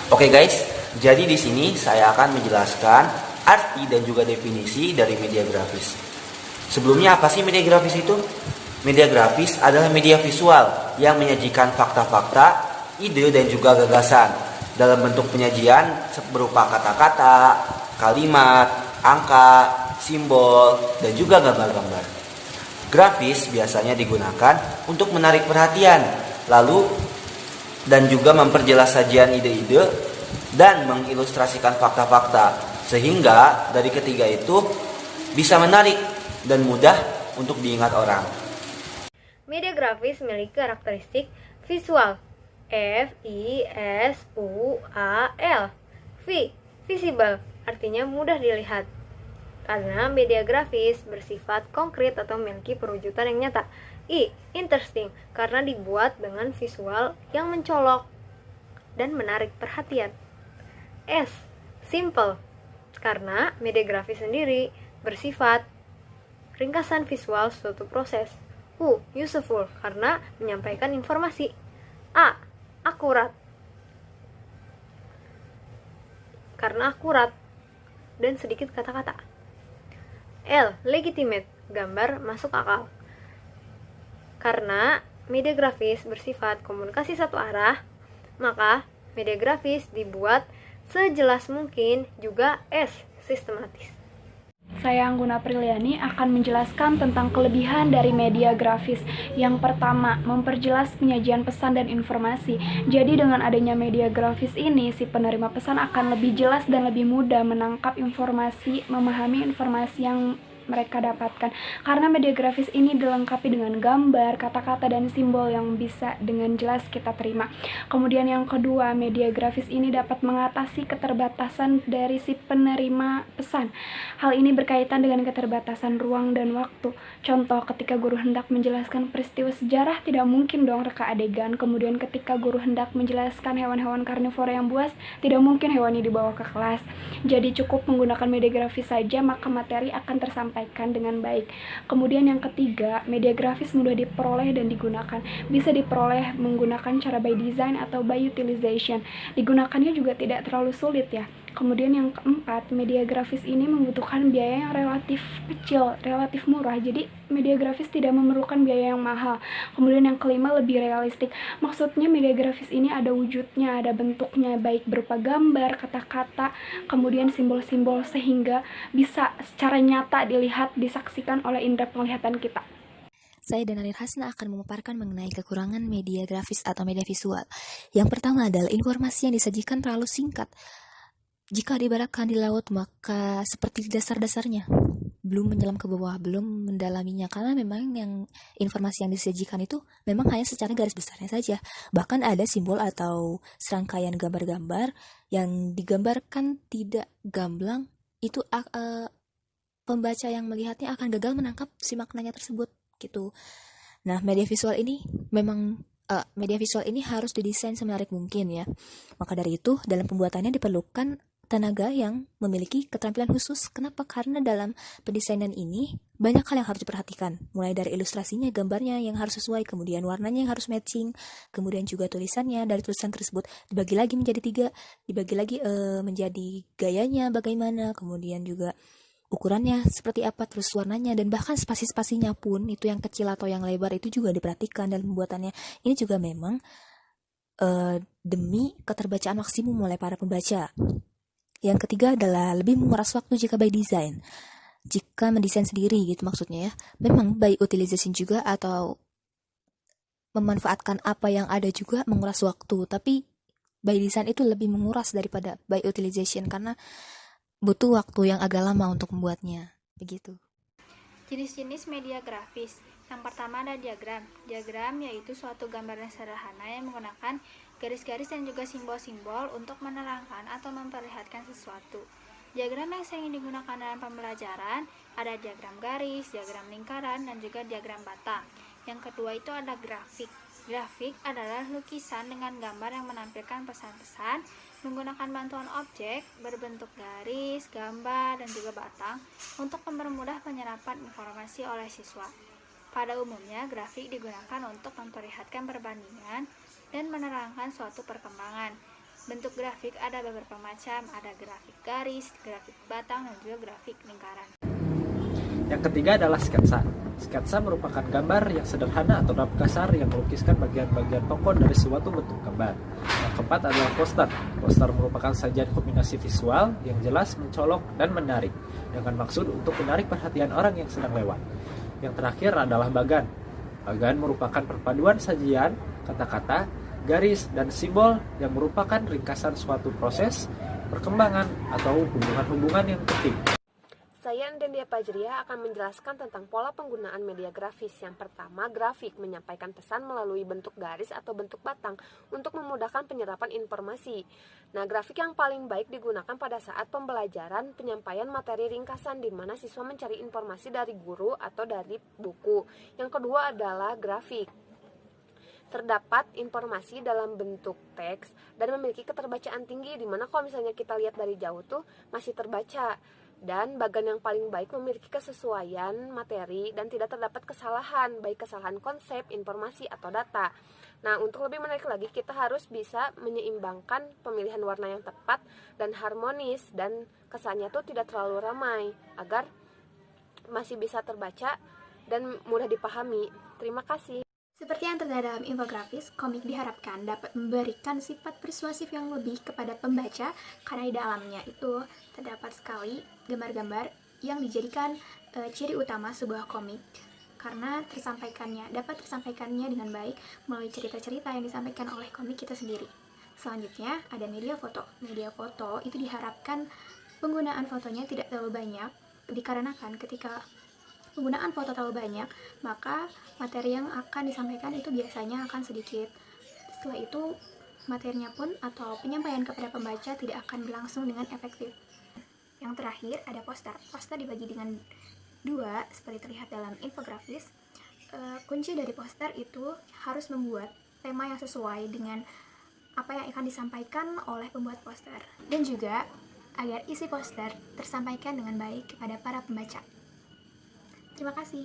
Oke guys, jadi di sini saya akan menjelaskan arti dan juga definisi dari media grafis. Sebelumnya apa sih media grafis itu? Media grafis adalah media visual yang menyajikan fakta-fakta, ide dan juga gagasan dalam bentuk penyajian berupa kata-kata, kalimat, angka, simbol, dan juga gambar-gambar. Grafis biasanya digunakan untuk menarik perhatian, lalu dan juga memperjelas sajian ide-ide dan mengilustrasikan fakta-fakta, sehingga dari ketiga itu bisa menarik dan mudah untuk diingat orang. Media grafis memiliki karakteristik visual. V-I-S-U-A-L. V. Visible, artinya mudah dilihat. Karena media grafis bersifat konkret atau memiliki perwujudan yang nyata. I. Interesting, karena dibuat dengan visual yang mencolok dan menarik perhatian. S. Simple, karena media grafis sendiri bersifat ringkasan visual suatu proses. U. Useful, karena menyampaikan informasi. A. Akurat, karena akurat dan sedikit kata-kata. L. Legitimate, gambar masuk akal, karena media grafis bersifat komunikasi satu arah, maka media grafis dibuat sejelas mungkin. Juga S. Sistematis. Saya Angguna Priliani akan menjelaskan tentang kelebihan dari media grafis. Yang pertama, memperjelas penyajian pesan dan informasi. Jadi dengan adanya media grafis ini, si penerima pesan akan lebih jelas dan lebih mudah menangkap informasi, memahami informasi yang mereka dapatkan. Karena media grafis ini dilengkapi dengan gambar, kata-kata, dan simbol yang bisa dengan jelas kita terima. Kemudian yang kedua, media grafis ini dapat mengatasi keterbatasan dari si penerima pesan. Hal ini berkaitan dengan keterbatasan ruang dan waktu. Contoh, ketika guru hendak menjelaskan peristiwa sejarah, tidak mungkin dong reka adegan. Kemudian ketika guru hendak menjelaskan hewan-hewan karnivora yang buas, tidak mungkin hewan ini dibawa ke kelas. Jadi cukup menggunakan media grafis saja, maka materi akan tersampaikan dengan baik. Kemudian yang ketiga, media grafis mudah diperoleh dan digunakan. Bisa diperoleh menggunakan cara by design atau by utilization. Digunakannya juga tidak terlalu sulit ya. Kemudian yang keempat, media grafis ini membutuhkan biaya yang relatif kecil, relatif murah. Jadi media grafis tidak memerlukan biaya yang mahal. Kemudian yang kelima, lebih realistik. Maksudnya media grafis ini ada wujudnya, ada bentuknya, baik berupa gambar, kata-kata, kemudian simbol-simbol, sehingga bisa secara nyata dilihat, disaksikan oleh indera penglihatan kita. Saya Danalir Hasna akan memaparkan mengenai kekurangan media grafis atau media visual. Yang pertama adalah informasi yang disajikan terlalu singkat. Jika diibaratkan di laut, maka seperti di dasar-dasarnya, belum menyelam ke bawah, belum mendalaminya, karena memang yang informasi yang disajikan itu memang hanya secara garis besarnya saja. Bahkan ada simbol atau serangkaian gambar-gambar yang digambarkan tidak gamblang, itu pembaca yang melihatnya akan gagal menangkap si maknanya tersebut gitu. Nah, media visual ini harus didesain semenarik mungkin ya. Maka dari itu, dalam pembuatannya diperlukan tenaga yang memiliki keterampilan khusus. Kenapa? Karena dalam pendesainan ini banyak hal yang harus diperhatikan, mulai dari ilustrasinya, gambarnya yang harus sesuai, kemudian warnanya yang harus matching, kemudian juga tulisannya. Dari tulisan tersebut dibagi lagi menjadi 3, dibagi lagi menjadi gayanya bagaimana, kemudian juga ukurannya seperti apa, terus warnanya, dan bahkan spasi-spasinya pun, itu yang kecil atau yang lebar, itu juga diperhatikan dalam pembuatannya. Ini juga memang demi keterbacaan maksimum oleh para pembaca. Yang ketiga adalah lebih menguras waktu jika by design. Jika mendesain sendiri gitu maksudnya ya. Memang by utilization juga atau memanfaatkan apa yang ada juga menguras waktu. Tapi by design itu lebih menguras daripada by utilization karena butuh waktu yang agak lama untuk membuatnya. Begitu. Jenis-jenis media grafis. Yang pertama ada diagram. Diagram yaitu suatu gambaran sederhana yang menggunakan garis-garis dan juga simbol-simbol untuk menerangkan atau memperlihatkan sesuatu. Diagram yang sering digunakan dalam pembelajaran ada diagram garis, diagram lingkaran, dan juga diagram batang. Yang kedua itu ada grafik. Grafik adalah lukisan dengan gambar yang menampilkan pesan-pesan menggunakan bantuan objek berbentuk garis, gambar, dan juga batang untuk mempermudah penyerapan informasi oleh siswa. Pada umumnya, grafik digunakan untuk memperlihatkan perbandingan dan menerangkan suatu perkembangan. Bentuk grafik ada beberapa macam, ada grafik garis, grafik batang, dan juga grafik lingkaran. Yang ketiga adalah sketsa. Sketsa merupakan gambar yang sederhana atau dalam kasar yang melukiskan bagian-bagian pokok dari suatu bentuk gambar. Yang keempat adalah poster. Poster merupakan sajian kombinasi visual yang jelas, mencolok, dan menarik dengan maksud untuk menarik perhatian orang yang sedang lewat. Yang terakhir adalah bagan. Bagan merupakan perpaduan sajian, kata-kata, garis, dan simbol yang merupakan ringkasan suatu proses, perkembangan, atau hubungan-hubungan yang penting. Saya Andendia Pajria akan menjelaskan tentang pola penggunaan media grafis. Yang pertama, grafik menyampaikan pesan melalui bentuk garis atau bentuk batang untuk memudahkan penyerapan informasi. Nah, grafik yang paling baik digunakan pada saat pembelajaran penyampaian materi ringkasan di mana siswa mencari informasi dari guru atau dari buku. Yang kedua adalah grafik. Terdapat informasi dalam bentuk teks dan memiliki keterbacaan tinggi di mana kalau misalnya kita lihat dari jauh tuh masih terbaca. Dan bagan yang paling baik memiliki kesesuaian materi dan tidak terdapat kesalahan, baik kesalahan konsep, informasi, atau data. Nah, untuk lebih menarik lagi, kita harus bisa menyeimbangkan pemilihan warna yang tepat dan harmonis, dan kesannya tuh tidak terlalu ramai, agar masih bisa terbaca dan mudah dipahami. Terima kasih. Seperti yang terdapat dalam infografis, komik diharapkan dapat memberikan sifat persuasif yang lebih kepada pembaca karena di dalamnya itu terdapat sekali gambar-gambar yang dijadikan ciri utama sebuah komik karena dapat tersampaikannya dengan baik melalui cerita-cerita yang disampaikan oleh komik kita sendiri. Selanjutnya ada media foto. Media foto itu diharapkan penggunaan fotonya tidak terlalu banyak dikarenakan ketika penggunaan foto terlalu banyak, maka materi yang akan disampaikan itu biasanya akan sedikit. Setelah itu, materinya pun atau penyampaian kepada pembaca tidak akan berlangsung dengan efektif. Yang terakhir, ada poster. Poster dibagi dengan dua, seperti terlihat dalam infografis. Kunci dari poster itu harus membuat tema yang sesuai dengan apa yang akan disampaikan oleh pembuat poster. Dan juga, agar isi poster tersampaikan dengan baik kepada para pembaca. Terima kasih.